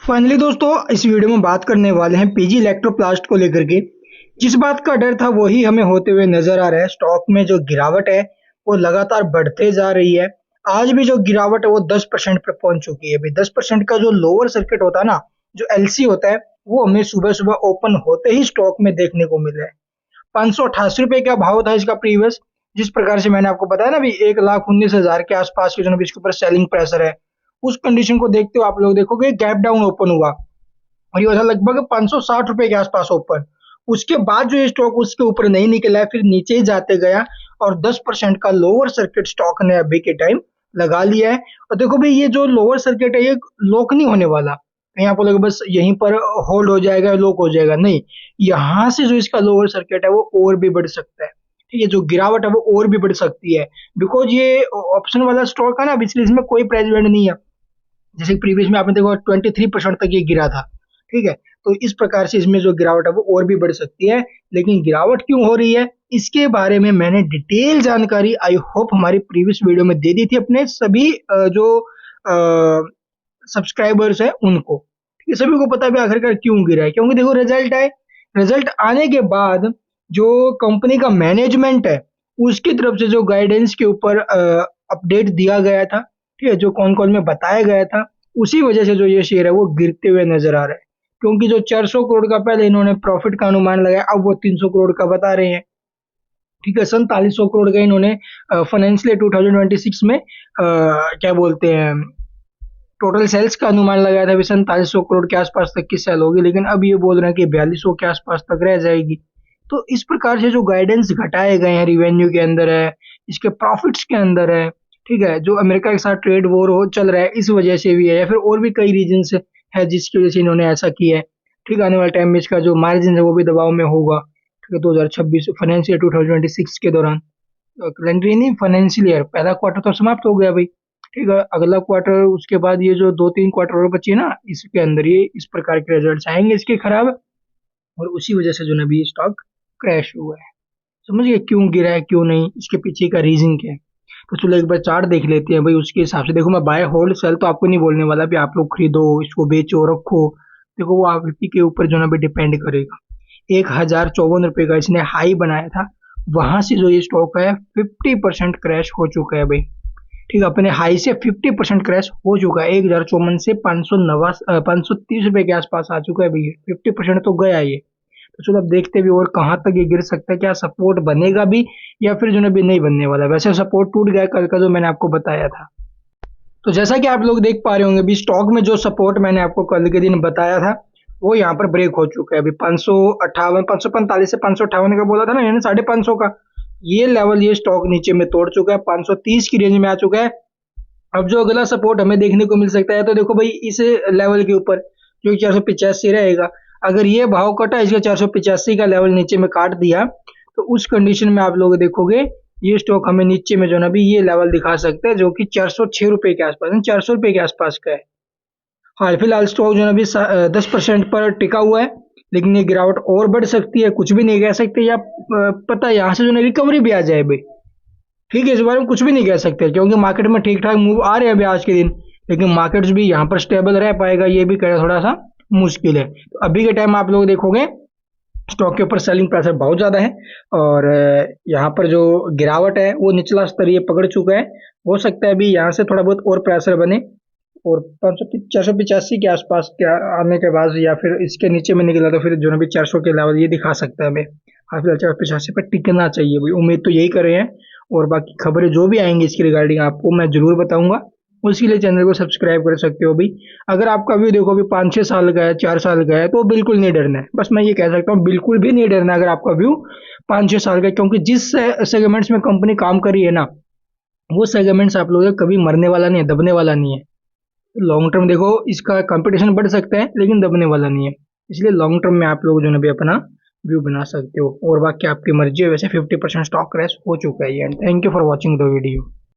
Finally दोस्तों इस video में बात करने वाले हैं पीजी इलेक्ट्रोप्लास्ट को लेकर के। जिस बात का डर था वही हमें होते हुए नजर आ रहा है। स्टॉक में जो गिरावट है वो लगातार बढ़ते जा रही है। आज भी जो गिरावट है वो 10% पर पहुंच चुकी है। भाई 10% का जो लोअर सर्किट होता है ना, जो एलसी होता है, वो हमें सुबह सुबह ओपन होते ही स्टॉक में देखने को मिला है। 588 रुपए का भाव था इसका प्रीवियस। जिस प्रकार से मैंने आपको बताया ना, भी 1,19,000 के आसपास के जो इसके ऊपर सेलिंग प्रेशर है, उस कंडीशन को देखते हुए आप लोग देखोगे गैप डाउन ओपन हुआ और ये था लगभग 560 रुपए के आसपास ओपन। उसके बाद जो ये स्टॉक उसके ऊपर नहीं निकला है, फिर नीचे ही जाते गया और 10% का लोअर सर्किट स्टॉक ने अभी के टाइम लगा लिया है। और देखो भाई, ये जो लोअर सर्किट है ये लॉक नहीं होने वाला, कहीं आपको लगे बस यहीं पर होल्ड हो जाएगा, लॉक हो जाएगा, नहीं। यहाँ से जो इसका लोअर सर्किट है वो और भी बढ़ सकता है। ठीक है, जो गिरावट है वो और भी बढ़ सकती है, बिकॉज ये ऑप्शन वाला स्टॉक है ना, इसलिए इसमें कोई प्राइस बैंड नहीं है। जैसे प्रीवियस में आपने देखा 23% तक ये गिरा था। ठीक है, तो इस प्रकार से इसमें जो गिरावट है वो और भी बढ़ सकती है। लेकिन गिरावट क्यों हो रही है इसके बारे में मैंने डिटेल जानकारी आई होप हमारी प्रीवियस वीडियो में दे दी थी अपने सभी जो सब्सक्राइबर्स है उनको। ठीक है, सभी को पता है आखिरकार क्यों गिरा है। क्योंकि देखो, रिजल्ट आए, रिजल्ट आने के बाद जो कंपनी का मैनेजमेंट है उसकी तरफ से जो गाइडेंस के ऊपर अपडेट दिया गया था, ठीक है, जो कौन कौन में बताया गया था, उसी वजह से जो ये शेयर है वो गिरते हुए नजर आ रहा है। क्योंकि जो 400 करोड़ का पहले इन्होंने प्रॉफिट का अनुमान लगाया, अब वो 300 करोड़ का बता रहे हैं। ठीक है, 4700 करोड़ का इन्होंने फाइनेंशियल 2026 में क्या बोलते हैं, टोटल सेल्स का अनुमान लगाया था। अभी 4700 करोड़ के आसपास तक की सेल होगी, लेकिन अब ये बोल रहे हैं कि 4200 के आसपास तक रह जाएगी। तो इस प्रकार से जो गाइडेंस घटाए गए हैं, रिवेन्यू के अंदर है, इसके प्रॉफिट्स के अंदर है, ठीक है, जो अमेरिका के साथ ट्रेड वॉर हो चल रहा है इस वजह से भी है, या फिर और भी कई रीजन है जिसकी वजह से इन्होंने ऐसा किया है। ठीक है, आने वाले टाइम में इसका जो मार्जिन है वो भी दबाव में होगा। ठीक है, 2026 फाइनेंशियल 2026 के दौरान, कैलेंडर नहीं, फाइनेंशियल ईयर पहला क्वार्टर तो समाप्त हो गया भाई। ठीक है, अगला क्वार्टर, उसके बाद ये जो 2-3 क्वार्टर और बचे ना, इसके अंदर ये इस प्रकार के रिजल्ट्स आएंगे इसके खराब, और उसी वजह से जो ना भी स्टॉक क्रैश हुआ है। समझ गए क्यों गिरा है क्यों नहीं, इसके पीछे का रीजन क्या है। तो चलो एक बार चार्ट देख लेते हैं भाई, उसके हिसाब से। देखो, मैं बाय होल्ड सेल तो आपको नहीं बोलने वाला भी आप लोग खरीदो इसको बेचो रखो। देखो, वो आप के ऊपर जो ना भी डिपेंड करेगा। 1,054 रुपए का इसने हाई बनाया था, वहां से जो ये स्टॉक है 50% क्रैश हो चुका है भाई। ठीक है, अपने हाई से 50% क्रैश हो चुका है। 1,054 से 530 रुपए के आसपास आ चुका है भैया। 50% तो गया ये। तो चलो अब देखते भी और कहाँ तक ये गिर सकता है, क्या सपोर्ट बनेगा भी या फिर जो ना भी नहीं बनने वाला। वैसे सपोर्ट टूट गया कल का, जो मैंने आपको बताया था। तो जैसा कि आप लोग देख पा रहे होंगे भी, स्टॉक में जो सपोर्ट मैंने आपको कल के दिन बताया था वो यहाँ पर ब्रेक हो चुका है अभी। 558, 545 से 558 का बोला था ना, यानी 550 का ये लेवल ये स्टॉक नीचे में तोड़ चुका है, 530 की रेंज में आ चुका है। अब जो अगला सपोर्ट हमें देखने को मिल सकता है, तो देखो भाई, इस लेवल के ऊपर जो 485 रहेगा, अगर ये भाव कटा, इसका 485 का लेवल नीचे में काट दिया, तो उस कंडीशन में आप लोग देखोगे ये स्टॉक हमें नीचे में जो ना भी ये लेवल दिखा सकता है, जो कि 406 रुपए के आसपास, 400 रुपए के आसपास का है। हाल फिलहाल स्टॉक जो ना भी 10% पर टिका हुआ है, लेकिन ये गिरावट और बढ़ सकती है, कुछ भी नहीं कह सकते। या पता है यहाँ से जो ना रिकवरी भी आ जाए भाई। ठीक है, इस बारे में कुछ भी नहीं कह सकते, क्योंकि मार्केट में ठीक ठाक मूव आ रहे हैं अभी आज के दिन, लेकिन मार्केट्स भी यहाँ पर स्टेबल रह पाएगा ये भी कहना थोड़ा सा मुश्किल है। तो अभी के टाइम आप लोग देखोगे स्टॉक के ऊपर सेलिंग प्रेशर बहुत ज्यादा है, और यहाँ पर जो गिरावट है वो निचला स्तर ये पकड़ चुका है। हो सकता है अभी यहाँ से थोड़ा बहुत और प्रेशर बने, और 485 के आसपास के आने के बाद, या फिर इसके नीचे में निकला तो फिर जो ना भी 400 के लेवल ये दिखा सकता है हमें। हाँ, फिलहाल 485 पर टिकना चाहिए भाई, उम्मीद तो यही कर रहे हैं। और बाकी खबरें जो भी आएंगी इसकी रिगार्डिंग आपको मैं जरूर बताऊंगा। उसके लिए चैनल को सब्सक्राइब कर सकते हो भी। अगर आपका व्यू देखो अभी 5-6 साल का है, 4 साल का है, तो बिल्कुल नहीं डरना है। बस मैं ये कह सकता हूँ, बिल्कुल भी नहीं डरना अगर आपका व्यू 5-6 साल का है, क्योंकि जिस सेगमेंट्स में कंपनी काम कर रही है ना, वो सेगमेंट्स आप लोगों का कभी मरने वाला नहीं है, दबने वाला नहीं है। लॉन्ग टर्म देखो, इसका कंपटीशन बढ़ सकता है लेकिन दबने वाला नहीं है। इसलिए लॉन्ग टर्म में आप लोग जो ना भी अपना व्यू बना सकते हो। और बाकी आपकी मर्जी है। वैसे 50% स्टॉक क्रैश हो चुका है। And thank you for watching the video.